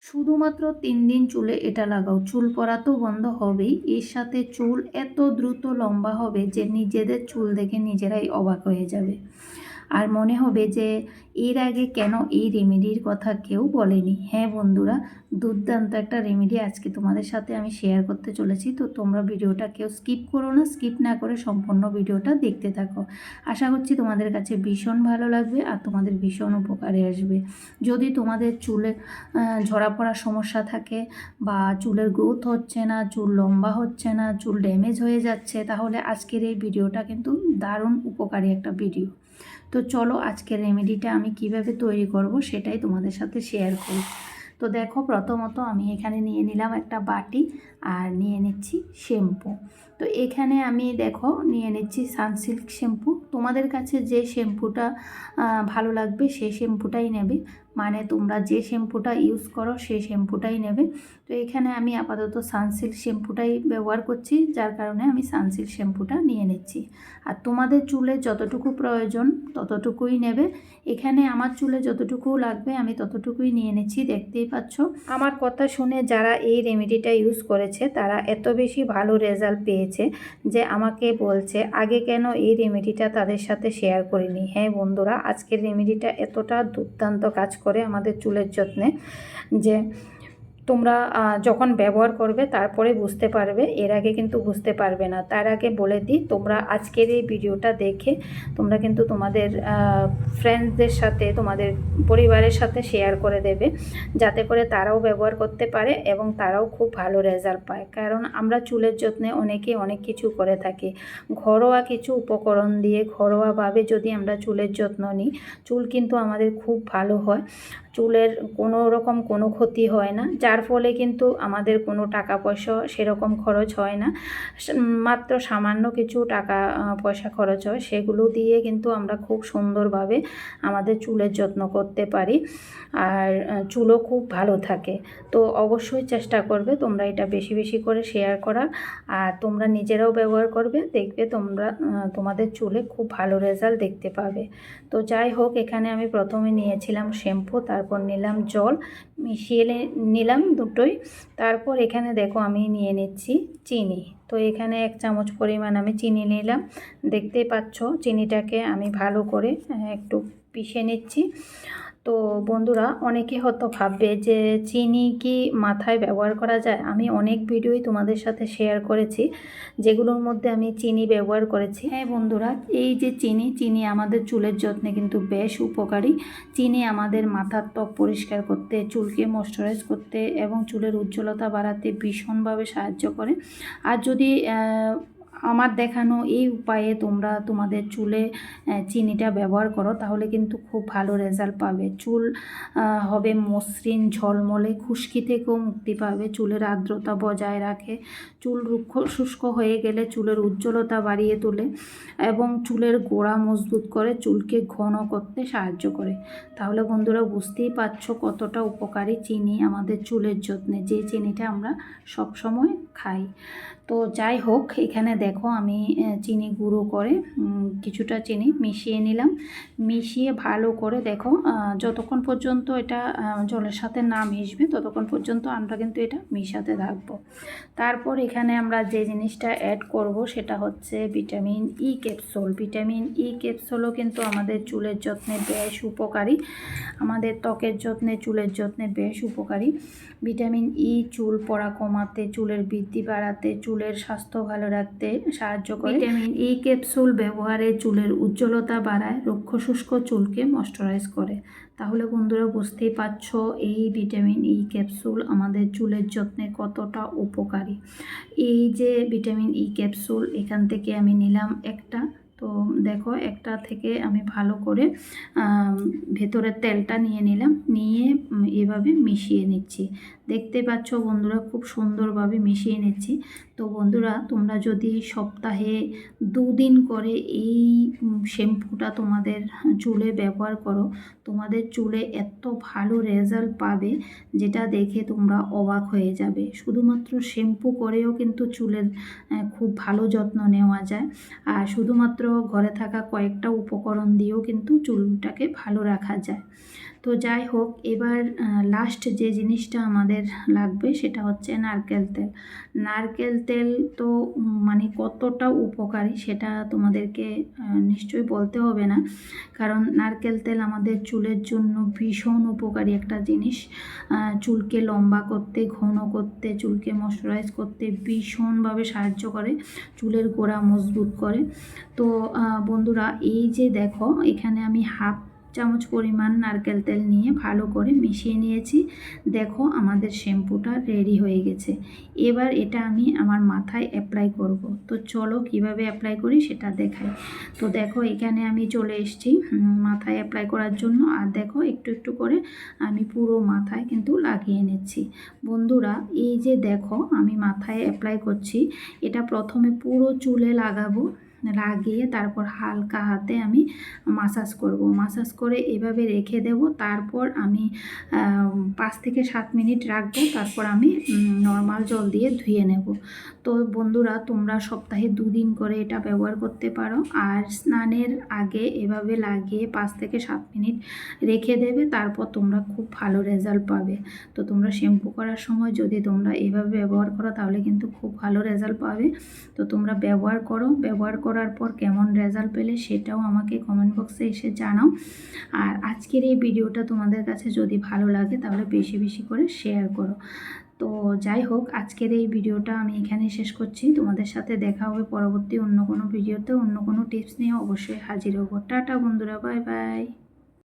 শুধুমাত্র 3 দিন চুলে এটা লাগাও, চুল পড়া তো বন্ধ হবেই, এর সাথে চুল এত দ্রুত লম্বা হবে যে নিজেদের চুল দেখে নিজেরাই অবাক হয়ে যাবে। আর মনে হবে যে এর আগে কেন এই রেমেডির কথা কেউ বলেনি। হ্যাঁ বন্ধুরা, দুর্দান্ত একটা রেমেডি আজকে তোমাদের সাথে আমি শেয়ার করতে চলেছি। তো তোমরা ভিডিওটা কেউ স্কিপ করো না, স্কিপ না করে সম্পূর্ণ ভিডিওটা দেখতে থাকো। আশা করছি তোমাদের কাছে ভীষণ ভালো লাগবে আর তোমাদের ভীষণ উপকারে আসবে। যদি তোমাদের চুলে ঝরা পড়ার সমস্যা থাকে বা চুলের গ্রোথ হচ্ছে না, চুল লম্বা হচ্ছে না, চুল ড্যামেজ হয়ে যাচ্ছে, তাহলে আজকের এই ভিডিওটা কিন্তু দারুণ উপকারী একটা ভিডিও। তো চলো আজকের রেমেডিটা আমি কিভাবে তৈরি করব সেটাই তোমাদের সাথে শেয়ার করি। তো দেখো, প্রথমত আমি এখানে নিয়ে নিলাম একটা বাটি আর নিয়ে নিচ্ছি শ্যাম্পু। তো এখানে আমি দেখো নিয়ে নিচ্ছি সানসিল্ক শ্যাম্পু। তোমাদের কাছে যে শ্যাম্পুটা ভালো লাগবে সেই শ্যাম্পুটাই নেবে, মানে তোমরা যে শ্যাম্পুটা ইউজ করো সেই শ্যাম্পুটাই নেবে। তো এখানে আমি আপাতত সানসিল্ক শ্যাম্পুটাই ব্যবহার করছি, যার কারণে আমি সানসিল্ক শ্যাম্পুটা নিয়ে নিচ্ছি। আর তোমাদের চুলে যতটুকু প্রয়োজন ততটুকুই নেবে। এখানে আমার চুলে যতটুকু লাগবে আমি ততটুকুই নিয়ে নিচ্ছি, দেখতেই পাচ্ছ। আমার কথা শুনে যারা এই রেমেডিটা ইউজ করেছে তারা এত বেশি ভালো রেজাল্ট পেয়েছে যে আমাকে বলছে আগে কেন এই রেমেডিটা তাদের সাথে শেয়ার করিনি। হ্যাঁ বন্ধুরা, আজকের রেমেডিটা এতটা দুর্দান্ত কাজ করে আমাদের চুলের যত্নে যে তোমরা যখন ব্যবহার করবে তারপরে বুঝতে পারবে, এর আগে কিন্তু বুঝতে পারবে না। তার আগে বলে দিই, তোমরা আজকের এই ভিডিওটা দেখে তোমরা কিন্তু তোমাদের ফ্রেন্ডসদের সাথে, তোমাদের পরিবারের সাথে শেয়ার করে দেবে, যাতে করে তারাও ব্যবহার করতে পারে এবং তারাও খুব ভালো রেজাল্ট পায়। কারণ আমরা চুলের যত্নে অনেকেই অনেক কিছু করে থাকি, ঘরোয়া কিছু উপকরণ দিয়ে ঘরোয়াভাবে যদি আমরা চুলের যত্ন নিই, চুল কিন্তু আমাদের খুব ভালো হয়, চুলের কোনো রকম কোনো ক্ষতি হয় না, যার ফলে কিন্তু আমাদের কোনো টাকা পয়সা সেরকম খরচ হয় না। মাত্র সামান্য কিছু টাকা পয়সা খরচ হয়, সেগুলো দিয়ে কিন্তু আমরা খুব সুন্দরভাবে আমাদের চুলের যত্ন করতে পারি আর চুলও খুব ভালো থাকে। তো অবশ্যই চেষ্টা করবে তোমরা এটা বেশি বেশি করে শেয়ার করার, আর তোমরা নিজেরাও ব্যবহার করবে, দেখবে তোমরা তোমাদের চুলে খুব ভালো রেজাল্ট দেখতে পাবে। তো যাই হোক, এখানে আমি প্রথমে নিয়েছিলাম শ্যাম্পু, তারপর নিলাম জল, মিশিয়ে নিলাম দুটোই। তারপর এখানে দেখো আমি নিয়ে নিচ্ছি চিনি। তো এখানে 1 চামচ পরিমাণ আমি চিনি নিলাম, দেখতেই পাচ্ছ। চিনিটাকে আমি ভালো করে একটু পিষে নিচ্ছি। তো বন্ধুরা, অনেকে হয়তো ভাববে যে চিনি কি মাথায় ব্যবহার করা যায়। আমি অনেক ভিডিওই তোমাদের সাথে শেয়ার করেছি যেগুলোর মধ্যে আমি চিনি ব্যবহার করেছি। হ্যাঁ বন্ধুরা, এই যে চিনি আমাদের চুলের যত্নে কিন্তু বেশ উপকারী। চিনি আমাদের মাথার ত্বক পরিষ্কার করতে, চুলকে ময়শ্চারাইজ করতে এবং চুলের উজ্জ্বলতা বাড়াতে ভীষণভাবে সাহায্য করে। আর যদি আমার দেখানো এই উপায়ে তোমরা তোমাদের চুলে চিনিটা ব্যবহার করো, তাহলে কিন্তু খুব ভালো রেজাল্ট পাবে। চুল হবে মসৃণ, ঝলমলে, খুশকি থেকেও মুক্তি পাবে, চুলের আর্দ্রতা বজায় রাখে, চুল রুক্ষ শুষ্ক হয়ে গেলে চুলের উজ্জ্বলতা বাড়িয়ে তোলে এবং চুলের গোড়া মজবুত করে, চুলকে ঘন করতে সাহায্য করে। তাহলে বন্ধুরা বুঝতেই পারছো কতটা উপকারী চিনি আমাদের চুলের যত্নে, যে চিনিটা আমরা সবসময় খাই। তো যাই হোক, এখানে দেখো আমি চিনি গুঁড়ো করে কিছুটা চিনি মিশিয়ে নিলাম। মিশিয়ে ভালো করে দেখো যতক্ষণ পর্যন্ত এটা জলের সাথে না মিশবে ততক্ষণ পর্যন্ত আমরা কিন্তু এটা মিশাতে থাকবো। তারপর এখানে আমরা যে জিনিসটা অ্যাড করব সেটা হচ্ছে vitamin E capsule. Vitamin E ক্যাপসুলও কিন্তু আমাদের চুলের যত্নে বেশ উপকারী, আমাদের ত্বকের যত্নে, চুলের যত্নে বেশ উপকারী। ভিটামিন ই চুল পড়া কমাতে, চুলের বৃদ্ধি বাড়াতে, চুলের স্বাস্থ্য ভালো রাখতে সাহায্য করে। ভিটামিন ই ক্যাপসুল ব্যবহারে চুলের উজ্জ্বলতা বাড়ায়, রুক্ষ শুষ্ক চুলকে ময়শ্চারাইজ করে। তাহলে বন্ধুরা বুঝতেই পারছো এই ভিটামিন ই ক্যাপসুল আমাদের চুলের যত্নে কতটা উপকারী। এই যে ভিটামিন ই ক্যাপসুল, এখান থেকে আমি নিলাম একটা। তো দেখো, একটা থেকে আমি ভালো করে ভেতরের তেলটা নিয়ে নিলাম, নিয়ে এভাবে মিশিয়ে নিচ্ছি। দেখতে পাচ্ছ বন্ধুরা, খুব সুন্দরভাবে মিশিয়ে নিচ্ছি। তো বন্ধুরা, তোমরা যদি সপ্তাহে 2 দিন করে এই শ্যাম্পুটা তোমাদের চুলে ব্যবহার করো, তোমাদের চুলে এত ভালো রেজাল্ট পাবে যেটা দেখে তোমরা অবাক হয়ে যাবে। শুধুমাত্র শ্যাম্পু করেও কিন্তু চুলের খুব ভালো যত্ন নেওয়া যায়। আর শুধুমাত্র ঘরে থাকা কয়েকটা উপকরণ দিয়েও কিন্তু চুলটাকে ভালো রাখা যায়। তো যাই হোক, এবার লাস্ট যে জিনিসটা আমাদের লাগবে সেটা হচ্ছে নারকেল তেল। নারকেল তেল তো মানে কতটা উপকারী সেটা তোমাদেরকে নিশ্চয়ই বলতে হবে না, কারণ নারকেল তেল আমাদের চুলের জন্য ভীষণ উপকারী একটা জিনিস। চুলকে লম্বা করতে, ঘন করতে, চুলকে ময়শ্চারাইজ করতে ভীষণভাবে সাহায্য করে, চুলের গোড়া মজবুত করে। তো বন্ধুরা, এই যে দেখো এখানে আমি হাফ চামচ পরিমাণ নারকেল তেল নিয়ে ভালো করে মিশিয়ে নিয়েছি। দেখো আমাদের শ্যাম্পুটা রেডি হয়ে গেছে। এবার এটা আমি আমার মাথায় অ্যাপ্লাই করব। তো চলো কিভাবে অ্যাপ্লাই করি সেটা দেখাই। তো দেখো এখানে আমি চলে এসেছি মাথায় অ্যাপ্লাই করার জন্য, আর দেখো একটু একটু করে আমি পুরো মাথায় কিন্তু লাগিয়ে নিচ্ছি। বন্ধুরা, এই যে দেখো আমি মাথায় অ্যাপ্লাই করছি, এটা প্রথমে পুরো চুলে লাগাবো, লাগিয়ে তারপর হালকা হাতে আমি মাসাজ করব। মাসাজ করে এভাবে রেখে দেব, তারপর আমি 5 থেকে 7 মিনিট রাখবো, তারপর আমি নর্মাল জল দিয়ে ধুয়ে নেব। তো বন্ধুরা, তোমরা সপ্তাহে 2 দিন করে এটা ব্যবহার করতে পারো, আর স্নানের আগে এভাবে লাগিয়ে 5 থেকে 7 মিনিট রেখে দেবে, তারপর তোমরা খুব ভালো রেজাল্ট পাবে। তো তোমরা শ্যাম্পু করার সময় যদি তোমরা এভাবে ব্যবহার করো তাহলে কিন্তু খুব ভালো রেজাল্ট পাবে। তো তোমরা ব্যবহার করো, ব্যবহার করার পর কেমন রেজাল্ট পেলে সেটাও আমাকে কমেন্ট বক্সে এসে জানাও। আর আজকের এই ভিডিওটা তোমাদের কাছে যদি ভালো লাগে তাহলে বেশি বেশি করে শেয়ার করো। তো যাই হোক, আজকের এই ভিডিওটা আমি এখানে শেষ করছি। তোমাদের সাথে দেখা হবে পরবর্তী অন্য কোনো ভিডিওতে, অন্য কোনো টিপস নিয়ে অবশ্যই হাজির হব। টাটা বন্ধুরা, বাই বাই।